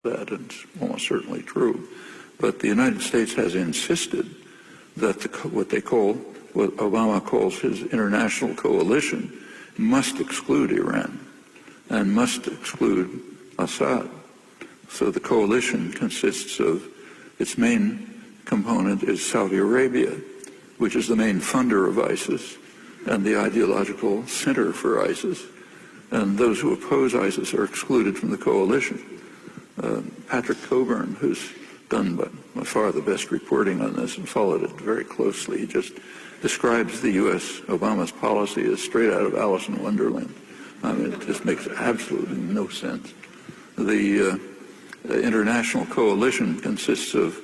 that, and it's almost certainly true. But the United States has insisted that what Obama calls his international coalition must exclude Iran and must exclude Assad. So the coalition consists of, its main component is Saudi Arabia, which is the main funder of ISIS and the ideological center for ISIS. And those who oppose ISIS are excluded from the coalition. Patrick Coburn, who's done by far the best reporting on this and followed it very closely, he just describes the U.S. Obama's policy as straight out of Alice in Wonderland. I mean, it just makes absolutely no sense. The international coalition consists of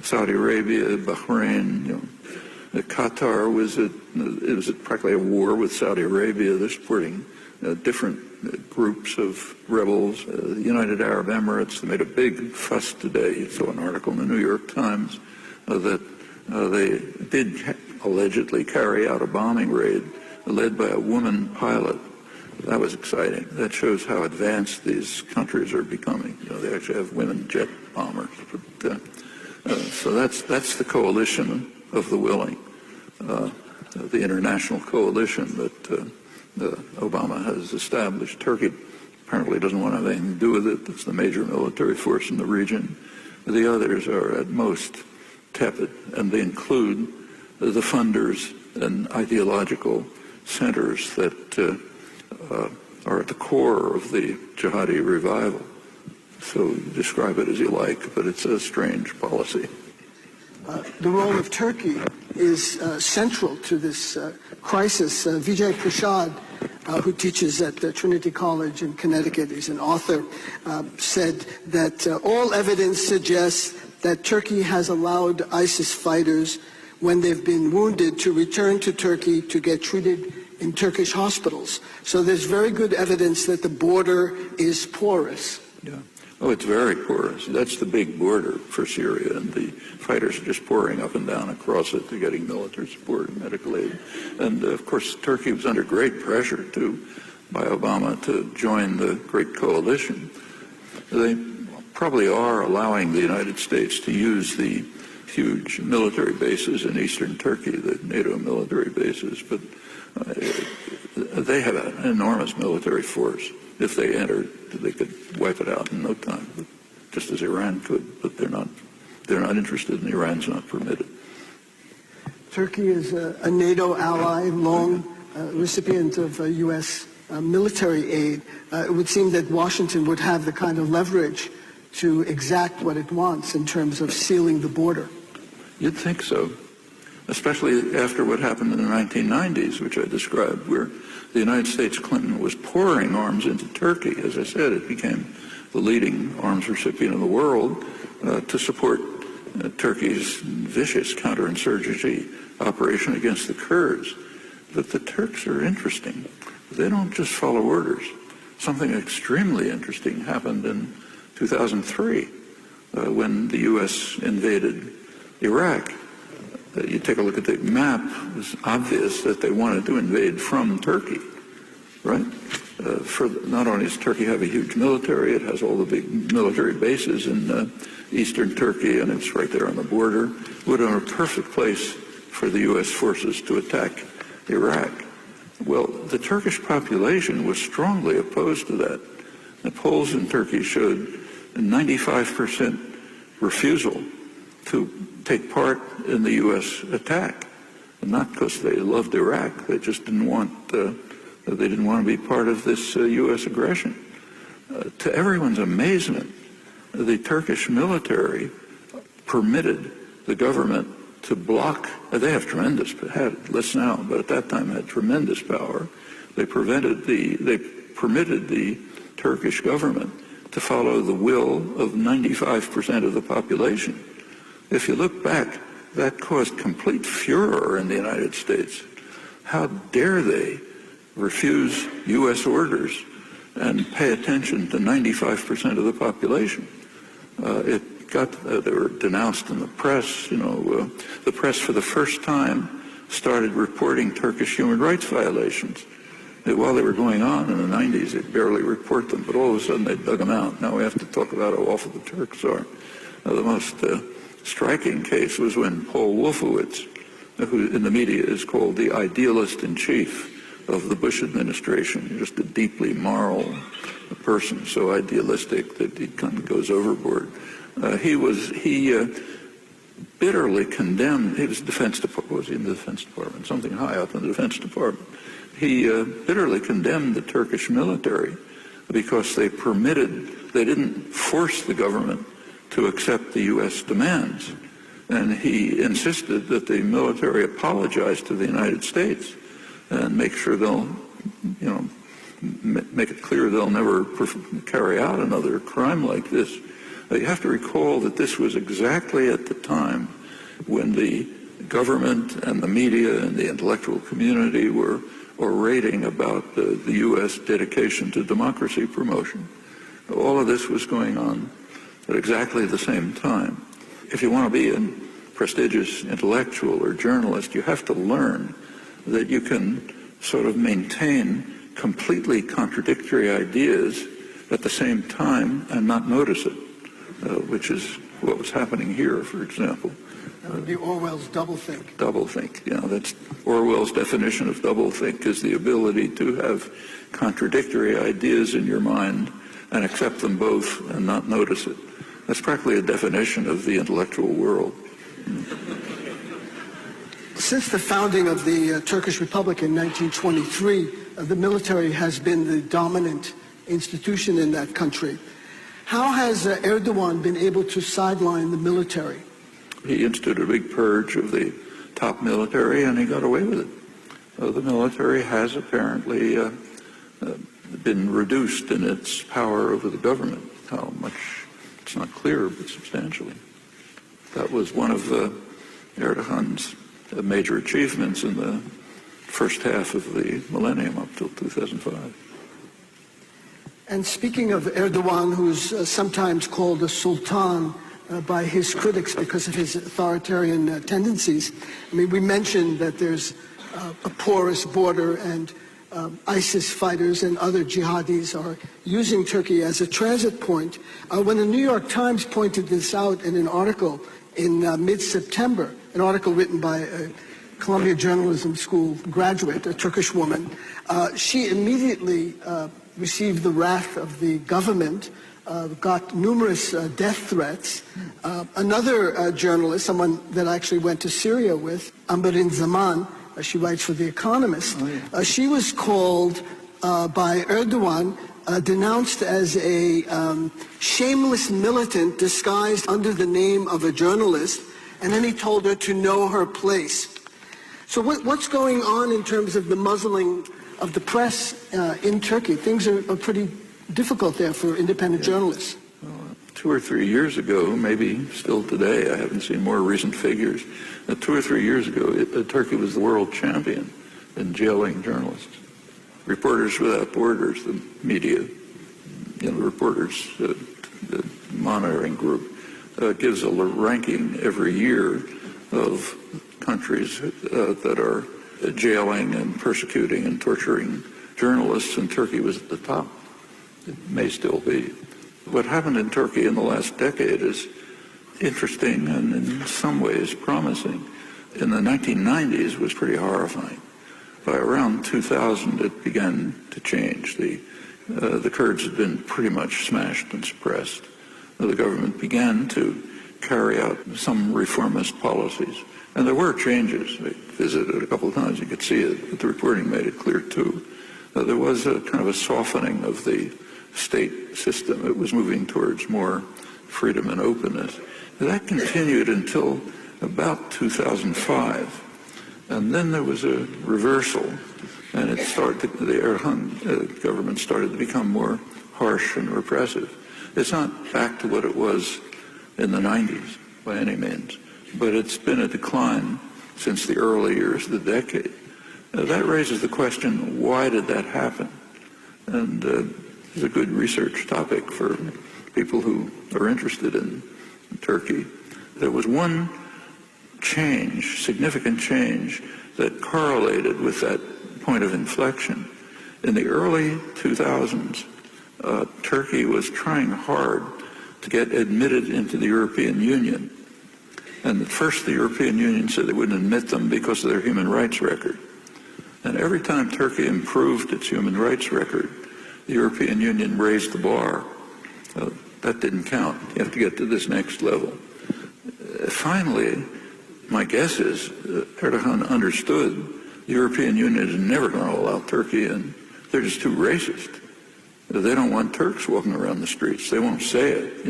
Saudi Arabia, Bahrain, Qatar was practically a war with Saudi Arabia. They're supporting different groups of rebels. The United Arab Emirates made a big fuss today. You saw an article in the New York Times that they did allegedly carry out a bombing raid led by a woman pilot. That was exciting. That shows how advanced these countries are becoming. They actually have women jet bombers. So that's the coalition of the willing, the international coalition that Obama has established. Turkey apparently doesn't want to have anything to do with it. It's the major military force in the region. The others are at most tepid, and they include the funders and ideological centers that are at the core of the jihadi revival. So describe it as you like, but it's a strange policy. The role of Turkey is central to this crisis. Vijay Prashad, who teaches at Trinity College in Connecticut, he's an author, said that all evidence suggests that Turkey has allowed ISIS fighters, when they've been wounded, to return to Turkey to get treated in Turkish hospitals. So there's very good evidence that the border is porous. Yeah. Oh, it's very porous. That's the big border for Syria, and the fighters are just pouring up and down across it. They're getting military support and medical aid. And, of course, Turkey was under great pressure, by Obama to join the great coalition. They probably are allowing the United States to use the huge military bases in eastern Turkey, the NATO military bases, but they have an enormous military force. If they entered, they could wipe it out in no time, just as Iran could. But they're not interested, and Iran's not permitted. Turkey is a NATO ally, long recipient of U.S. Military aid. It would seem that Washington would have the kind of leverage to exact what it wants in terms of sealing the border. You'd think so, especially after what happened in the 1990s, which I described, where the United States, Clinton, was pouring arms into Turkey. As I said, it became the leading arms recipient in the world to support Turkey's vicious counterinsurgency operation against the Kurds. But the Turks are interesting. They don't just follow orders. Something extremely interesting happened in 2003 when the U.S. invaded Iraq. You take a look at the map, it's obvious that they wanted to invade from Turkey, right? Not only does Turkey have a huge military, it has all the big military bases in eastern Turkey, and it's right there on the border. It would have been a perfect place for the U.S. forces to attack Iraq. Well, the Turkish population was strongly opposed to that. The polls in Turkey showed a 95% refusal to take part in the U.S. attack, and not because they loved Iraq. They just didn't want to be part of this U.S. aggression. To everyone's amazement, the Turkish military permitted the government to block. They have tremendous, had less now, but at that time had tremendous power. They permitted the Turkish government to follow the will of 95% of the population. If you look back, that caused complete furor in the United States. How dare they refuse U.S. orders and pay attention to 95% of the population? They were denounced in the press. The press for the first time started reporting Turkish human rights violations. While they were going on in the 90s, they'd barely report them, but all of a sudden they dug them out. Now we have to talk about how awful the Turks are. The most striking case was when Paul Wolfowitz, who in the media is called the idealist-in-chief of the Bush administration, just a deeply moral person, so idealistic that he kind of goes overboard. He bitterly condemned, he was in the Defense Department, something high up in the Defense Department. He bitterly condemned the Turkish military because they didn't force the government to accept the U.S. demands. And he insisted that the military apologize to the United States and make sure make it clear they'll never carry out another crime like this. You have to recall that this was exactly at the time when the government and the media and the intellectual community were orating about the U.S. dedication to democracy promotion. All of this was going on at exactly the same time. If you want to be a prestigious intellectual or journalist, you have to learn that you can sort of maintain completely contradictory ideas at the same time and not notice it, which is what was happening here, for example. That would be Orwell's doublethink. Doublethink, that's Orwell's definition of doublethink, is the ability to have contradictory ideas in your mind and accept them both and not notice it. That's practically a definition of the intellectual world. Since the founding of the Turkish Republic in 1923, the military has been the dominant institution in that country. How has Erdogan been able to sideline the military? He instituted a big purge of the top military, and he got away with it. The military has apparently been reduced in its power over the government. How much, it's not clear, but substantially. That was one of Erdogan's major achievements in the first half of the millennium up till 2005. And speaking of Erdogan, who's sometimes called a sultan by his critics because of his authoritarian tendencies, I mean, we mentioned that there's a porous border, and ISIS fighters and other jihadis are using Turkey as a transit point. When the New York Times pointed this out in an article in mid-September, an article written by a Columbia Journalism School graduate, a Turkish woman, she immediately received the wrath of the government, got numerous death threats. Another journalist, someone that I actually went to Syria with, Amberin Zaman, she writes for The Economist, she was called by Erdogan, denounced as a shameless militant disguised under the name of a journalist, and then he told her to know her place. So what's going on in terms of the muzzling of the press in Turkey? Things are pretty difficult there for independent journalists. 2 or 3 years ago, maybe still today, I haven't seen more recent figures, 2 or 3 years ago, Turkey was the world champion in jailing journalists. Reporters Without Borders, the media, reporters, the monitoring group, gives a ranking every year of countries that are jailing and persecuting and torturing journalists, and Turkey was at the top. It may still be. What happened in Turkey in the last decade is interesting and in some ways promising. In the 1990s was pretty horrifying. By around 2000 it began to change. The Kurds had been pretty much smashed and suppressed. The government began to carry out some reformist policies. And there were changes. I visited a couple of times, you could see it, but the reporting made it clear too. There was a kind of a softening of the state system. It was moving towards more freedom and openness. That continued until about 2005. And then there was a reversal, and the Erdogan government started to become more harsh and repressive. It's not back to what it was in the 90s by any means, but it's been a decline since the early years of the decade. That raises the question, why did that happen? And it's a good research topic for people who are interested in Turkey. There was one change, significant change, that correlated with that point of inflection, In the early 2000s, Turkey was trying hard to get admitted into the European Union. And at first the European Union said they wouldn't admit them because of their human rights record. And every time Turkey improved its human rights record, the European Union raised the bar. That didn't count. You have to get to this next level. Finally, my guess is Erdogan understood the European Union is never going to allow Turkey in. They're just too racist. They don't want Turks walking around the streets. They won't say it,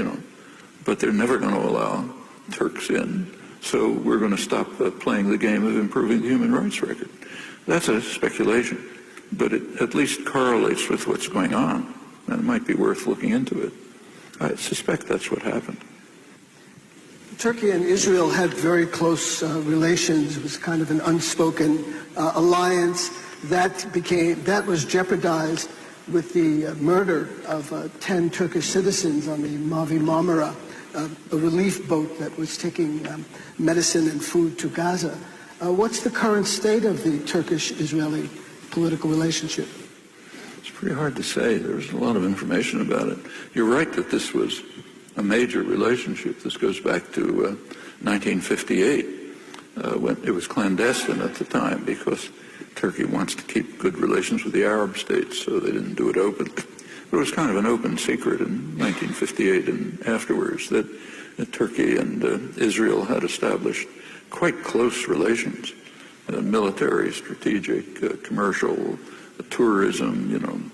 but they're never going to allow Turks in. So we're going to stop playing the game of improving the human rights record. That's a speculation, but it at least correlates with what's going on, and it might be worth looking into it. I suspect that's what happened. Turkey and Israel had very close relations. It was kind of an unspoken alliance that was jeopardized with the murder of 10 Turkish citizens on the Mavi Marmara, a relief boat that was taking medicine and food to Gaza. What's the current state of the Turkish-Israeli political relationship? It's pretty hard to say. There's a lot of information about it. You're right that this was a major relationship. This goes back to 1958, when it was clandestine at the time because Turkey wants to keep good relations with the Arab states, so they didn't do it openly. But it was kind of an open secret in 1958 and afterwards that Turkey and Israel had established quite close relations, military, strategic, commercial, tourism,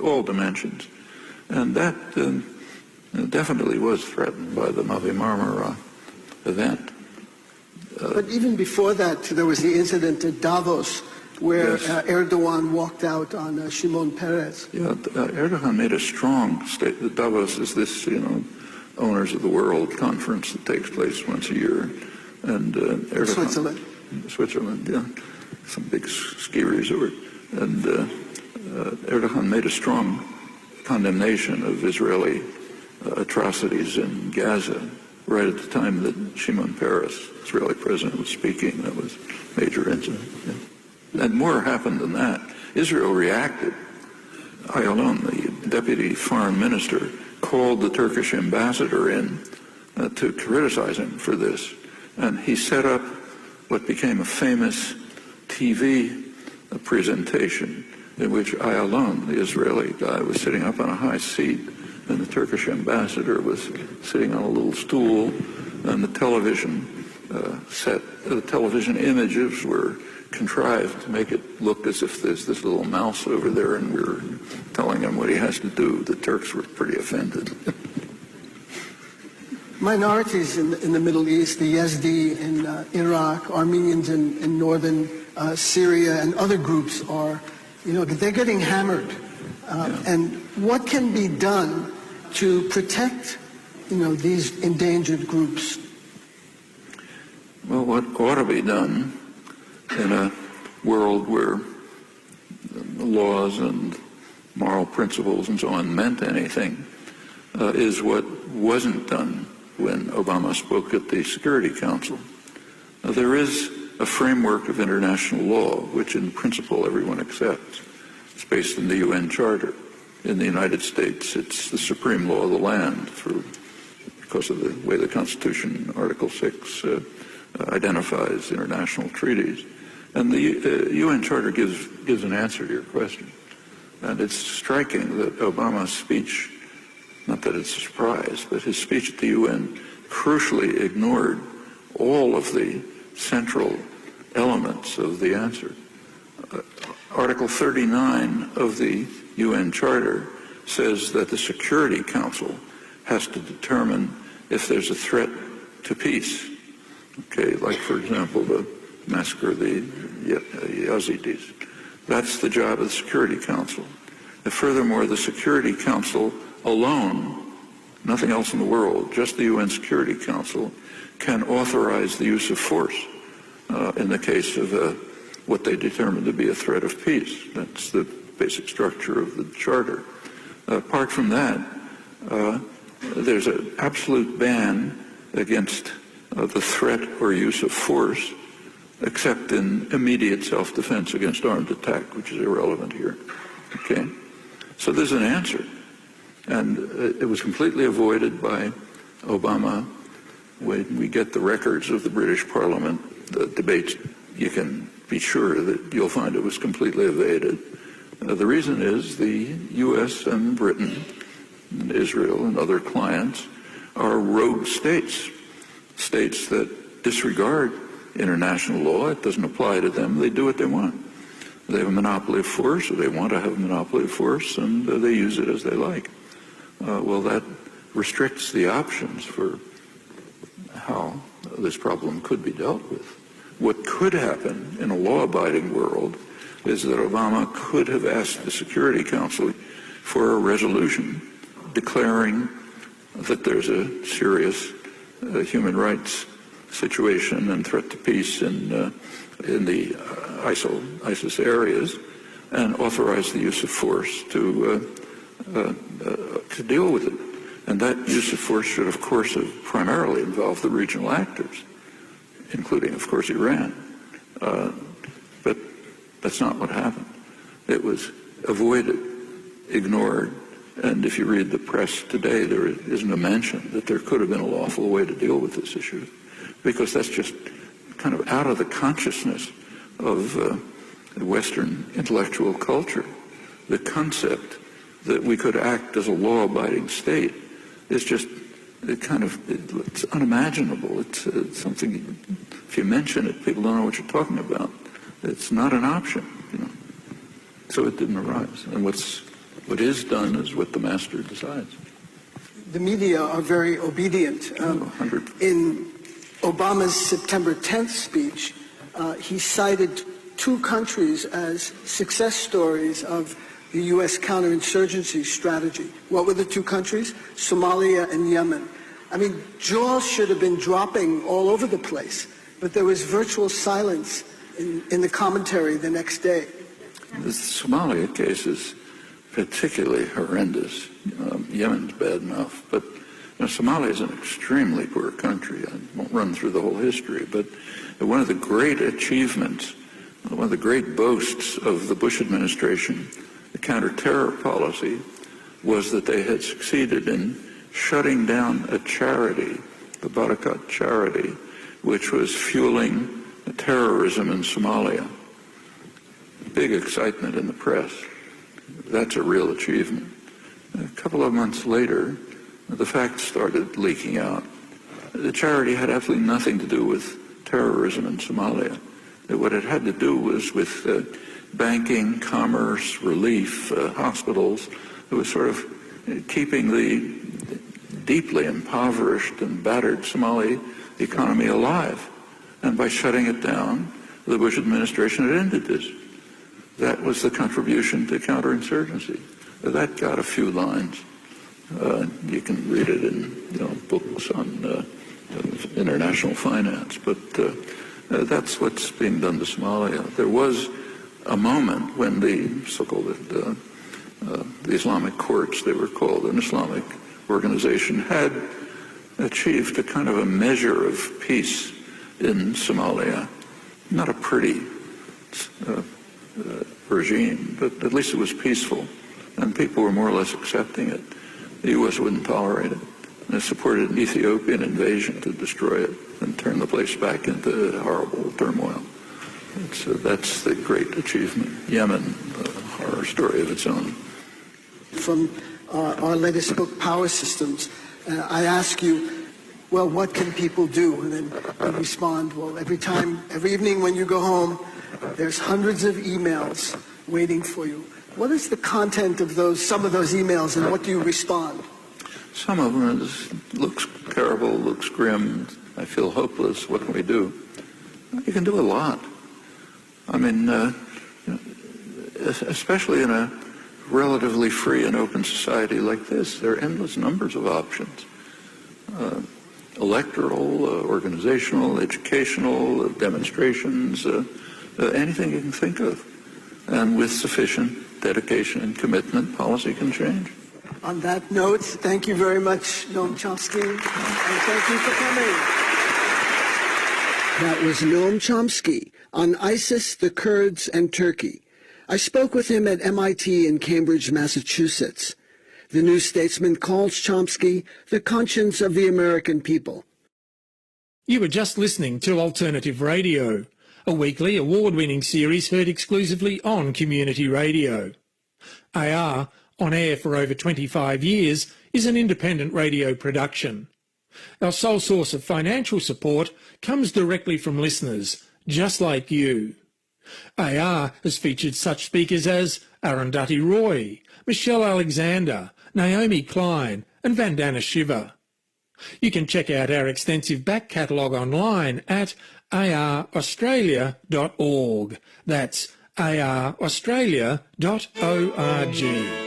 all dimensions. And that definitely was threatened by the Mavi Marmara event. But even before that, there was the incident at Davos where Yes. Erdogan walked out on Shimon Peres. Yeah, Erdogan made a strong statement. Davos is this, owners of the world conference that takes place once a year. And Erdogan, Switzerland, yeah. Some big ski resort. And Erdogan made a strong condemnation of Israeli atrocities in Gaza right at the time that Shimon Peres, Israeli president, was speaking. That was a major incident. Yeah. And more happened than that. Israel reacted. Ayalon, the deputy foreign minister, called the Turkish ambassador in to criticize him for this. And he set up what became a famous TV presentation in which Ayalon, the Israeli guy, was sitting up on a high seat, and the Turkish ambassador was sitting on a little stool, and the television the television images were contrived to make it look as if there's this little mouse over there and we're telling him what he has to do. The Turks were pretty offended. Minorities in the Middle East, the Yazidi in Iraq, Armenians in northern Syria, and other groups are, they're getting hammered. And what can be done to protect, these endangered groups? Well, what ought to be done in a world where laws and moral principles and so on meant anything is what wasn't done when Obama spoke at the Security Council. There is a framework of international law, which in principle everyone accepts. It's based in the UN Charter. In the United States, it's the supreme law of the land because of the way the Constitution, Article 6, identifies international treaties. And the UN Charter gives an answer to your question. And it's striking that Obama's speech, not that it's a surprise, but his speech at the UN crucially ignored all of the central elements of the answer. Article 39 of the UN Charter says that the Security Council has to determine if there's a threat to peace. Okay, like, for example, the massacre of the Yazidis. That's the job of the Security Council. And furthermore, the Security Council alone, nothing else in the world, just the UN Security Council, can authorize the use of force in the case of what they determine to be a threat of peace. That's the basic structure of the Charter. Apart from that, there's an absolute ban against the threat or use of force except in immediate self-defense against armed attack, which is irrelevant here. Okay? So there's an answer. And it was completely avoided by Obama. When we get the records of the British Parliament, the debates, you can be sure that you'll find it was completely evaded. The reason is the U.S. and Britain and Israel and other clients are rogue states, states that disregard international law. It doesn't apply to them. They do what they want. They have a monopoly of force, or they want to have a monopoly of force, and they use it as they like. Well, that restricts the options for how this problem could be dealt with. What could happen in a law-abiding world is that Obama could have asked the Security Council for a resolution declaring that there's a serious human rights situation and threat to peace in the ISIS areas, and authorize the use of force to deal with it. And that use of force should, of course, have primarily involved the regional actors, including, of course, Iran. But that's not what happened. It was avoided, ignored, and if you read the press today, there isn't a mention that there could have been a lawful way to deal with this issue, because that's just kind of out of the consciousness of Western intellectual culture. The concept that we could act as a law-abiding state is just it's unimaginable. It's something, if you mention it, people don't know what you're talking about. It's not an option, you know. So it didn't arise. And what is done is what the master decides. The media are very obedient. In Obama's September 10th speech, he cited two countries as success stories of the U.S. counterinsurgency strategy. What were the two countries? Somalia and Yemen. I mean, jaws should have been dropping all over the place, but there was virtual silence in the commentary the next day. The Somalia case is particularly horrendous. Yemen's bad enough, but Somalia is an extremely poor country. I won't run through the whole history, but one of the great achievements, one of the great boasts of the Bush administration, the counter-terror policy, was that they had succeeded in shutting down a charity, the Barakat charity, which was fueling terrorism in Somalia. Big excitement in the press. That's a real achievement. A couple of months later, the facts started leaking out. The charity had absolutely nothing to do with terrorism in Somalia. What it had to do was with banking, commerce, relief, hospitals. It was sort of keeping the deeply impoverished and battered Somali economy alive. And by shutting it down, the Bush administration had ended this. That was the contribution to counterinsurgency. That got a few lines. You can read it in books on international finance, but that's what's being done to Somalia. There was a moment when the so-called the Islamic courts, they were called, an Islamic organization, had achieved a kind of a measure of peace in Somalia. Not a pretty regime, but at least it was peaceful, and people were more or less accepting it. The U.S. wouldn't tolerate it. And it supported an Ethiopian invasion to destroy it and turn the place back into horrible turmoil. That's the great achievement. Yemen, a horror story of its own. From our latest book, Power Systems, I ask you, well, what can people do? And then you respond, well, every evening when you go home, there's hundreds of emails waiting for you. What is the content of some of those emails, and what do you respond? Some of them looks terrible, looks grim. I feel hopeless. What can we do? You can do a lot. I mean, especially in a relatively free and open society like this, there are endless numbers of options. Electoral, organizational, educational, demonstrations, anything you can think of. And with sufficient dedication and commitment, policy can change. On that note, thank you very much, Noam Chomsky, and thank you for coming. That was Noam Chomsky on ISIS, the Kurds, and Turkey. I spoke with him at MIT in Cambridge, Massachusetts. The New Statesman calls Chomsky the conscience of the American people. You were just listening to Alternative Radio, a weekly award-winning series heard exclusively on community radio. AR, on air for over 25 years, is an independent radio production. Our sole source of financial support comes directly from listeners, just like you. AR has featured such speakers as Arundhati Roy, Michelle Alexander, Naomi Klein and Vandana Shiva. You can check out our extensive back catalogue online at araustralia.org. That's araustralia.org.